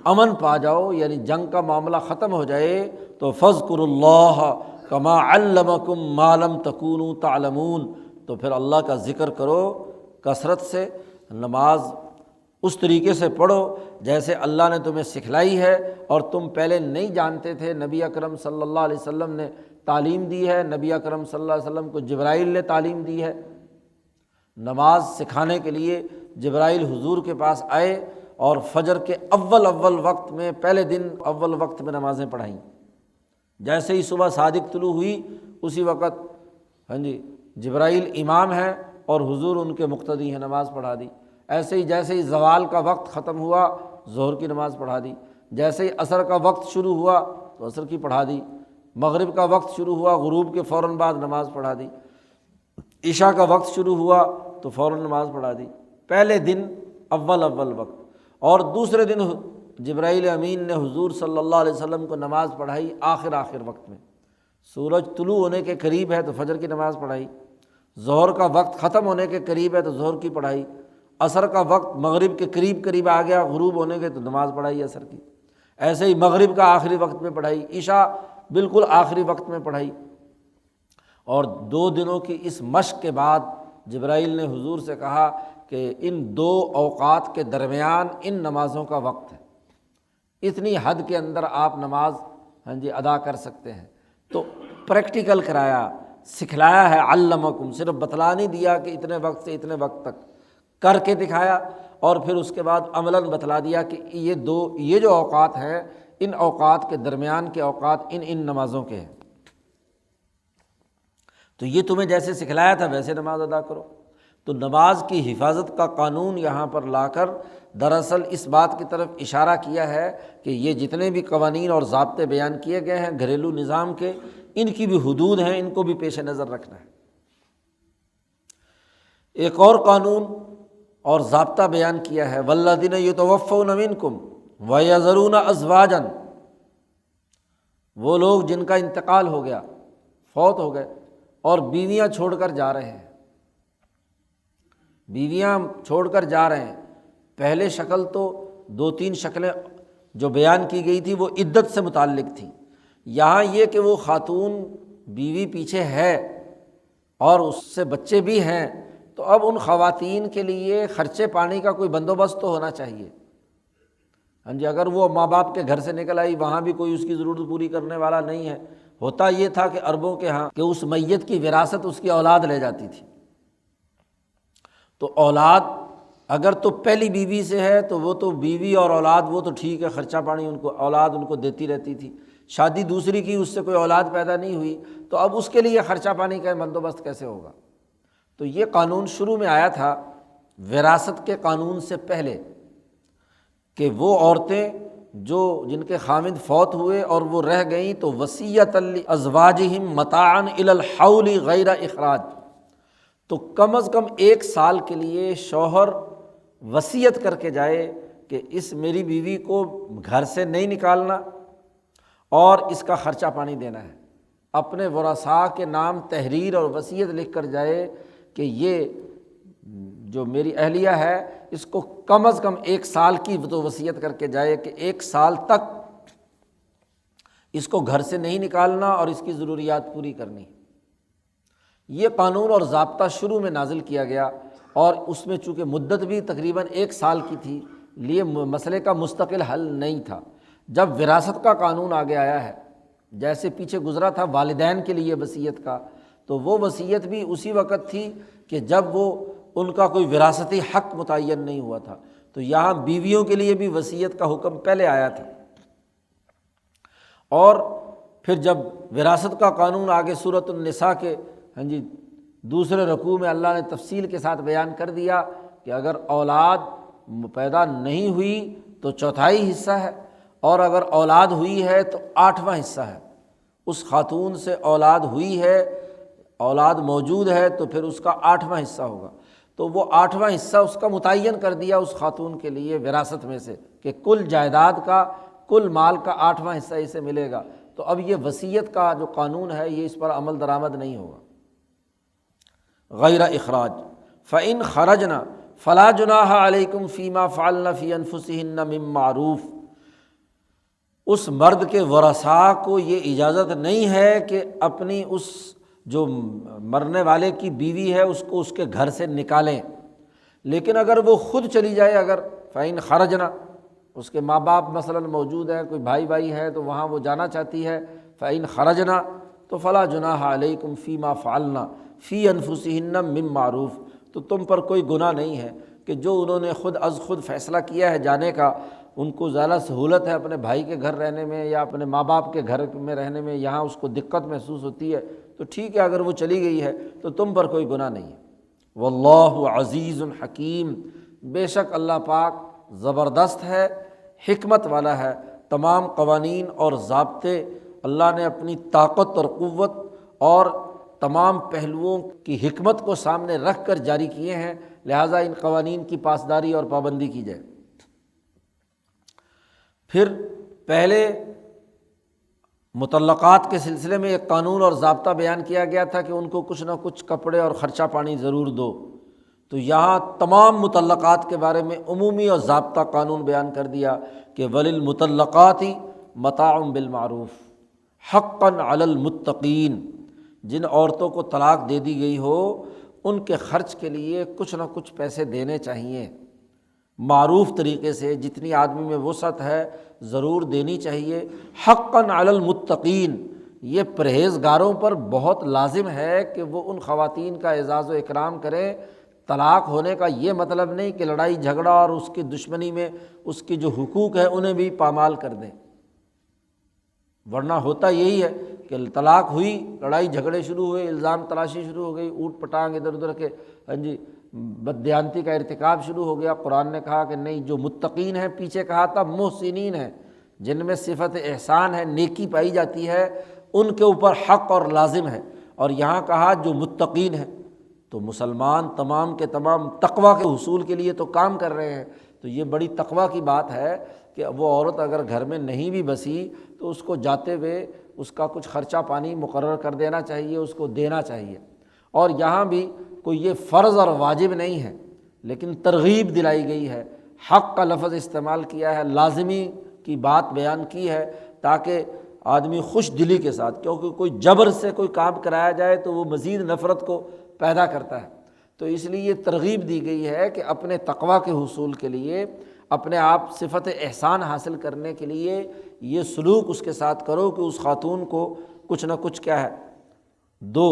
امن پا جاؤ، یعنی جنگ کا معاملہ ختم ہو جائے، تو فَاذْكُرُوا اللَّهَ كَمَا عَلَّمَكُم مَّا لَمْ تَكُونُوا تَعْلَمُونَ، تو پھر اللہ کا ذکر کرو کثرت سے، نماز اس طریقے سے پڑھو جیسے اللہ نے تمہیں سکھلائی ہے اور تم پہلے نہیں جانتے تھے۔ نبی اکرم صلی اللہ علیہ وسلم نے تعلیم دی ہے، نبی اکرم صلی اللہ علیہ وسلم کو جبرائیل نے تعلیم دی ہے۔ نماز سکھانے کے لیے جبرائیل حضور کے پاس آئے اور فجر کے اول وقت میں، پہلے دن اول وقت میں نمازیں پڑھائیں۔ جیسے ہی صبح صادق طلوع ہوئی اسی وقت ہاں جی جبرائیل امام ہیں اور حضور ان کے مقتدی ہیں، نماز پڑھا دی۔ ایسے ہی زوال کا وقت ختم ہوا، ظہر کی نماز پڑھا دی۔ جیسے ہی عصر کا وقت شروع ہوا تو عصر کی پڑھا دی۔ مغرب کا وقت شروع ہوا، غروب کے فوراً بعد نماز پڑھا دی۔ عشاء کا وقت شروع ہوا تو فوراً نماز پڑھا دی، پہلے دن اول وقت۔ اور دوسرے دن جبرائیل امین نے حضور صلی اللہ علیہ وسلم کو نماز پڑھائی آخر وقت میں، سورج طلوع ہونے کے قریب ہے تو فجر کی نماز پڑھائی، ظہر کا وقت ختم ہونے کے قریب ہے تو ظہر کی پڑھائی، عصر کا وقت مغرب کے قریب آ گیا، غروب ہونے کے تو نماز پڑھائی عصر کی، ایسے ہی مغرب کا آخری وقت میں پڑھائی، عشاء بالکل آخری وقت میں پڑھائی۔ اور 2 دنوں کی اس مشق کے بعد جبرائیل نے حضور سے کہا کہ ان 2 اوقات کے درمیان ان نمازوں کا وقت ہے، اتنی حد کے اندر آپ نماز ادا کر سکتے ہیں۔ تو پریکٹیکل کرایا، سکھلایا ہے، علمکم، صرف بتلا نہیں دیا کہ اتنے وقت سے اتنے وقت تک، کر کے دکھایا، اور پھر اس کے بعد عملاً بتلا دیا کہ یہ جو اوقات ہیں، ان اوقات کے درمیان کے اوقات ان نمازوں کے ہیں، تو یہ تمہیں جیسے سکھلایا تھا ویسے نماز ادا کرو۔ تو نماز کی حفاظت کا قانون یہاں پر لا کر دراصل اس بات کی طرف اشارہ کیا ہے کہ یہ جتنے بھی قوانین اور ضابطے بیان کیے گئے ہیں گھریلو نظام کے، ان کی بھی حدود ہیں، ان کو بھی پیش نظر رکھنا ہے۔ ایک اور قانون اور ضابطہ بیان کیا ہے، والذین یتوفون منکم ویذرون ازواجا، وہ لوگ جن کا انتقال ہو گیا، فوت ہو گئے، اور بیویاں چھوڑ کر جا رہے ہیں، بیویاں چھوڑ کر جا رہے ہیں۔ پہلے شکل تو 2-3 شکلیں جو بیان کی گئی تھی وہ عدت سے متعلق تھیں، یہاں یہ کہ وہ خاتون بیوی پیچھے ہے اور اس سے بچے بھی ہیں، تو اب ان خواتین کے لیے خرچے پانی کا کوئی بندوبست تو ہونا چاہیے۔ اگر وہ ماں باپ کے گھر سے نکل آئی، وہاں بھی کوئی اس کی ضرورت پوری کرنے والا نہیں ہے۔ ہوتا یہ تھا کہ عربوں کے ہاں کہ اس میت کی وراثت اس کی اولاد لے جاتی تھی، تو اولاد اگر تو پہلی بیوی سے ہے تو وہ تو بیوی اور اولاد وہ تو ٹھیک ہے، خرچہ پانی ان کو اولاد ان کو دیتی رہتی تھی۔ شادی دوسری کی، اس سے کوئی اولاد پیدا نہیں ہوئی، تو اب اس کے لیے خرچہ پانی کا بندوبست کیسے ہوگا؟ تو یہ قانون شروع میں آیا تھا وراثت کے قانون سے پہلے، کہ وہ عورتیں جن کے خامد فوت ہوئے اور وہ رہ گئیں تو وصیۃ لازواجہم متاعا الی الحول غیر اخراج، تو کم از کم 1 سال کے لیے شوہر وصیت کر کے جائے کہ اس میری بیوی کو گھر سے نہیں نکالنا اور اس کا خرچہ پانی دینا ہے، اپنے ورثاء کے نام تحریر اور وصیت لکھ کر جائے کہ یہ جو میری اہلیہ ہے اس کو کم از کم 1 سال کی تو وصیت کر کے جائے کہ 1 سال تک اس کو گھر سے نہیں نکالنا اور اس کی ضروریات پوری کرنی۔ یہ قانون اور ضابطہ شروع میں نازل کیا گیا، اور اس میں چونکہ مدت بھی تقریباً 1 سال کی تھی، لیے مسئلے کا مستقل حل نہیں تھا۔ جب وراثت کا قانون آگے آیا ہے، جیسے پیچھے گزرا تھا والدین کے لیے وصیت کا، تو وہ وصیت بھی اسی وقت تھی کہ جب وہ ان کا کوئی وراثتی حق متعین نہیں ہوا تھا، تو یہاں بیویوں کے لیے بھی وصیت کا حکم پہلے آیا تھا۔ اور پھر جب وراثت کا قانون آگے سورۃ النساء کے دوسرے رکوع میں اللہ نے تفصیل کے ساتھ بیان کر دیا کہ اگر اولاد پیدا نہیں ہوئی تو 1/4 حصہ ہے، اور اگر اولاد ہوئی ہے تو 8واں حصہ ہے۔ اس خاتون سے اولاد ہوئی ہے، اولاد موجود ہے، تو پھر اس کا 8واں حصہ ہوگا، تو وہ 8واں حصہ اس کا متعین کر دیا اس خاتون کے لیے وراثت میں سے کہ کل جائیداد کا، کل مال کا 8واں حصہ اسے ملے گا۔ تو اب یہ وصیت کا جو قانون ہے یہ اس پر عمل درآمد نہیں ہوگا غیر اخراج۔ فَإِنْ خَرَجْنَا فَلَا جُنَاحَ عَلَيْكُمْ فِي مَا فَعَلْنَ فِي أَنفُسِهِنَّ مِن مَّعْرُوف، اس مرد کے ورثاء کو یہ اجازت نہیں ہے کہ اپنی اس جو مرنے والے کی بیوی ہے اس کو اس کے گھر سے نکالیں، لیکن اگر وہ خود چلی جائے، اگر فَإِنْ خَرَجْنَا، اس کے ماں باپ مثلاً موجود ہیں، کوئی بھائی ہے تو وہاں وہ جانا چاہتی ہے، فَإِنْ خَرَجْنَا تو فَلَا جُنَاحَ عَلَيْكُمْ فِي مَا فَعَلْنَا فِي أَنفُسِهِنَّ مِن مَّعْرُوف، تو تم پر کوئی گناہ نہیں ہے کہ جو انہوں نے خود از خود فیصلہ کیا ہے جانے کا، ان کو زیادہ سہولت ہے اپنے بھائی کے گھر رہنے میں یا اپنے ماں باپ کے گھر میں رہنے میں، یہاں اس کو دقت محسوس ہوتی ہے، تو ٹھیک ہے، اگر وہ چلی گئی ہے تو تم پر کوئی گناہ نہیں ہے۔ واللہ عزیز حکیم، بے شک اللہ پاک زبردست ہے، حکمت والا ہے۔ تمام قوانین اور ضابطے اللہ نے اپنی طاقت اور قوت اور تمام پہلوؤں کی حکمت کو سامنے رکھ کر جاری کیے ہیں، لہٰذا ان قوانین کی پاسداری اور پابندی کی جائے۔ پھر پہلے مطلقات کے سلسلے میں ایک قانون اور ضابطہ بیان کیا گیا تھا کہ ان کو کچھ نہ کچھ کپڑے اور خرچہ پانی ضرور دو، تو یہاں تمام مطلقات کے بارے میں عمومی اور ضابطہ قانون بیان کر دیا کہ وَلِلْمُطَلَّقَاتِ مَتَاعٌ بِالْمَعْرُوف حَقًّا عَلَى الْمُتَّقِينَ، جن عورتوں کو طلاق دے دی گئی ہو ان کے خرچ کے لیے کچھ نہ کچھ پیسے دینے چاہیے، معروف طریقے سے، جتنی آدمی میں وسعت ہے ضرور دینی چاہیے۔ حقاً علی المتقین، یہ پرہیزگاروں پر بہت لازم ہے کہ وہ ان خواتین کا اعزاز و اکرام کریں۔ طلاق ہونے کا یہ مطلب نہیں کہ لڑائی جھگڑا اور اس کی دشمنی میں اس کی جو حقوق ہے انہیں بھی پامال کر دیں، ورنہ ہوتا یہی ہے کہ طلاق ہوئی، لڑائی جھگڑے شروع ہوئے، الزام تراشی شروع ہو گئی، اوٹ پٹانگ ادھر ادھر کے بددیانتی کا ارتکاب شروع ہو گیا۔ قرآن نے کہا کہ نہیں، جو متقین ہیں، پیچھے کہا تھا محسنین ہیں، جن میں صفت احسان ہے، نیکی پائی جاتی ہے، ان کے اوپر حق اور لازم ہے، اور یہاں کہا جو متقین ہیں۔ تو مسلمان تمام کے تمام تقویٰ کے حصول کے لیے تو کام کر رہے ہیں، تو یہ بڑی تقویٰ کی بات ہے کہ وہ عورت اگر گھر میں نہیں بھی بسی تو اس کو جاتے ہوئے اس کا کچھ خرچہ پانی مقرر کر دینا چاہیے، اس کو دینا چاہیے۔ اور یہاں بھی کوئی یہ فرض اور واجب نہیں ہے، لیکن ترغیب دلائی گئی ہے، حق کا لفظ استعمال کیا ہے، لازمی کی بات بیان کی ہے، تاکہ آدمی خوش دلی کے ساتھ، کیونکہ کوئی جبر سے کوئی کام کرایا جائے تو وہ مزید نفرت کو پیدا کرتا ہے، تو اس لیے یہ ترغیب دی گئی ہے کہ اپنے تقویٰ کے حصول کے لیے، اپنے آپ صفت احسان حاصل کرنے کے لیے یہ سلوک اس کے ساتھ کرو کہ اس خاتون کو کچھ نہ کچھ کیا ہے، دو،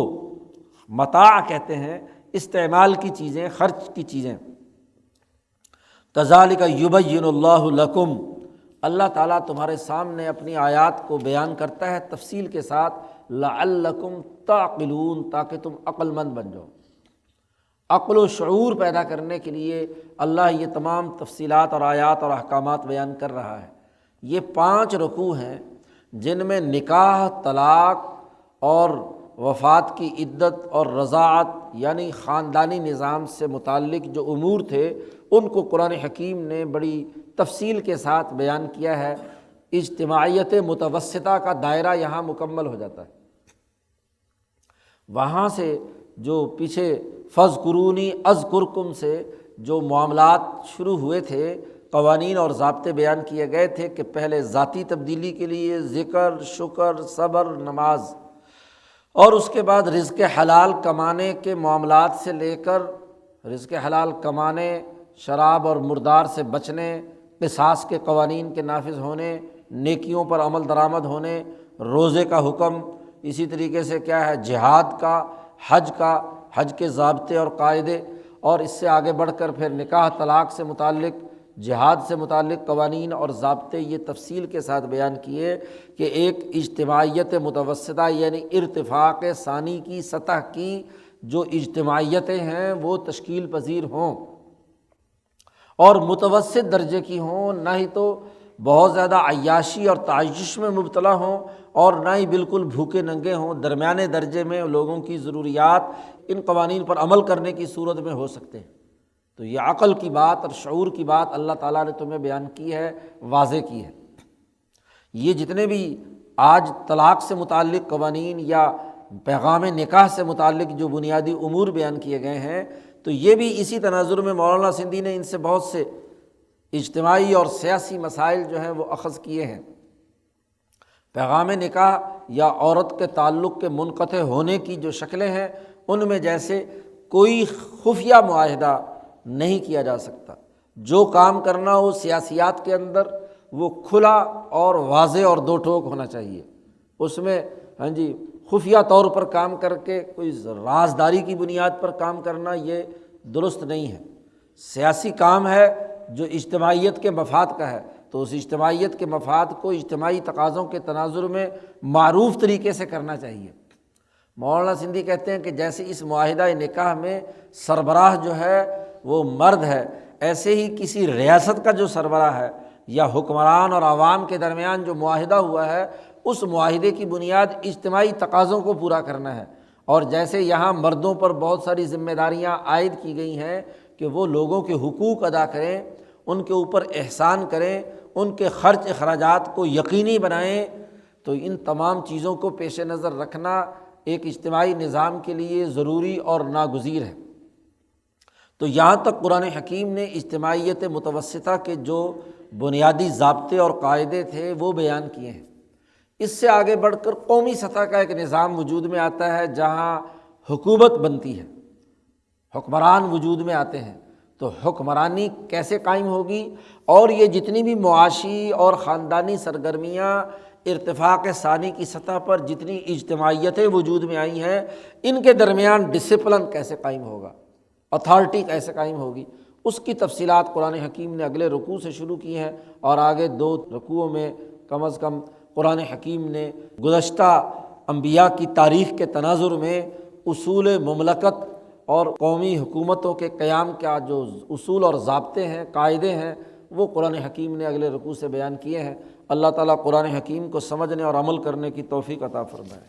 متاع کہتے ہیں استعمال کی چیزیں، خرچ کی چیزیں۔ کذالک یبین اللہ لکم، اللہ تعالیٰ تمہارے سامنے اپنی آیات کو بیان کرتا ہے تفصیل کے ساتھ، لعلکم تعقلون، تاکہ تم عقل مند بن جاؤ۔ عقل و شعور پیدا کرنے کے لیے اللہ یہ تمام تفصیلات اور آیات اور احکامات بیان کر رہا ہے۔ یہ 5 رکوع ہیں جن میں نکاح، طلاق اور وفات کی عدت اور رضاعت، یعنی خاندانی نظام سے متعلق جو امور تھے ان کو قرآن حکیم نے بڑی تفصیل کے ساتھ بیان کیا ہے۔ اجتماعیت متوسطہ کا دائرہ یہاں مکمل ہو جاتا ہے۔ وہاں سے جو پیچھے فاذکرونی اذکرکم سے جو معاملات شروع ہوئے تھے، قوانین اور ضابطے بیان کیے گئے تھے کہ پہلے ذاتی تبدیلی کے لیے ذکر، شکر، صبر، نماز، اور اس کے بعد رزق حلال کمانے کے معاملات سے لے کر رزق حلال کمانے، شراب اور مردار سے بچنے، قصاص کے قوانین کے نافذ ہونے، نیکیوں پر عمل درآمد ہونے، روزے کا حکم، اسی طریقے سے کیا ہے جہاد کا، حج کے ضابطے اور قاعدے، اور اس سے آگے بڑھ کر پھر نکاح طلاق سے متعلق، جہاد سے متعلق قوانین اور ضابطے یہ تفصیل کے ساتھ بیان کیے کہ ایک اجتماعیت متوسطہ یعنی ارتفاق ثانی کی سطح کی جو اجتماعیتیں ہیں وہ تشکیل پذیر ہوں اور متوسط درجے کی ہوں، نہ ہی تو بہت زیادہ عیاشی اور تعیش میں مبتلا ہوں اور نہ ہی بالکل بھوکے ننگے ہوں، درمیانے درجے میں لوگوں کی ضروریات ان قوانین پر عمل کرنے کی صورت میں ہو سکتے ہیں۔ تو یہ عقل کی بات اور شعور کی بات اللہ تعالیٰ نے تمہیں بیان کی ہے، واضح کی ہے۔ یہ جتنے بھی آج طلاق سے متعلق قوانین یا پیغام نکاح سے متعلق جو بنیادی امور بیان کیے گئے ہیں، تو یہ بھی اسی تناظر میں مولانا سندھی نے ان سے بہت سے اجتماعی اور سیاسی مسائل جو ہیں وہ اخذ کیے ہیں۔ پیغام نکاح یا عورت کے تعلق کے منقطع ہونے کی جو شکلیں ہیں ان میں جیسے کوئی خفیہ معاہدہ نہیں کیا جا سکتا، جو کام کرنا ہو سیاسیات کے اندر وہ کھلا اور واضح اور دو ٹوک ہونا چاہیے، اس میں خفیہ طور پر کام کر کے کوئی رازداری کی بنیاد پر کام کرنا یہ درست نہیں ہے۔ سیاسی کام ہے جو اجتماعیت کے مفاد کا ہے تو اس اجتماعیت کے مفاد کو اجتماعی تقاضوں کے تناظر میں معروف طریقے سے کرنا چاہیے۔ مولانا سندھی کہتے ہیں کہ جیسے اس معاہدہ نکاح میں سربراہ جو ہے وہ مرد ہے، ایسے ہی کسی ریاست کا جو سربراہ ہے یا حکمران اور عوام کے درمیان جو معاہدہ ہوا ہے اس معاہدے کی بنیاد اجتماعی تقاضوں کو پورا کرنا ہے، اور جیسے یہاں مردوں پر بہت ساری ذمہ داریاں عائد کی گئی ہیں کہ وہ لوگوں کے حقوق ادا کریں، ان کے اوپر احسان کریں، ان کے خرچ اخراجات کو یقینی بنائیں، تو ان تمام چیزوں کو پیش نظر رکھنا ایک اجتماعی نظام کے لیے ضروری اور ناگزیر ہے۔ تو یہاں تک قرآن حکیم نے اجتماعیت متوسطہ کے جو بنیادی ضابطے اور قاعدے تھے وہ بیان کیے ہیں۔ اس سے آگے بڑھ کر قومی سطح کا ایک نظام وجود میں آتا ہے جہاں حکومت بنتی ہے، حکمران وجود میں آتے ہیں، تو حکمرانی کیسے قائم ہوگی، اور یہ جتنی بھی معاشی اور خاندانی سرگرمیاں ارتفاق ثانی کی سطح پر جتنی اجتماعیتیں وجود میں آئی ہیں، ان کے درمیان ڈسپلن کیسے قائم ہوگا، اتھارٹی کیسے قائم ہوگی، اس کی تفصیلات قرآن حکیم نے اگلے رکوع سے شروع کی ہیں، اور آگے 2 رکوعوں میں کم از کم قرآن حکیم نے گزشتہ انبیاء کی تاریخ کے تناظر میں اصول مملکت اور قومی حکومتوں کے قیام کا جو اصول اور ضابطے ہیں، قاعدے ہیں، وہ قرآن حکیم نے اگلے رکوع سے بیان کیے ہیں۔ اللہ تعالیٰ قرآن حکیم کو سمجھنے اور عمل کرنے کی توفیق عطا فرمائے۔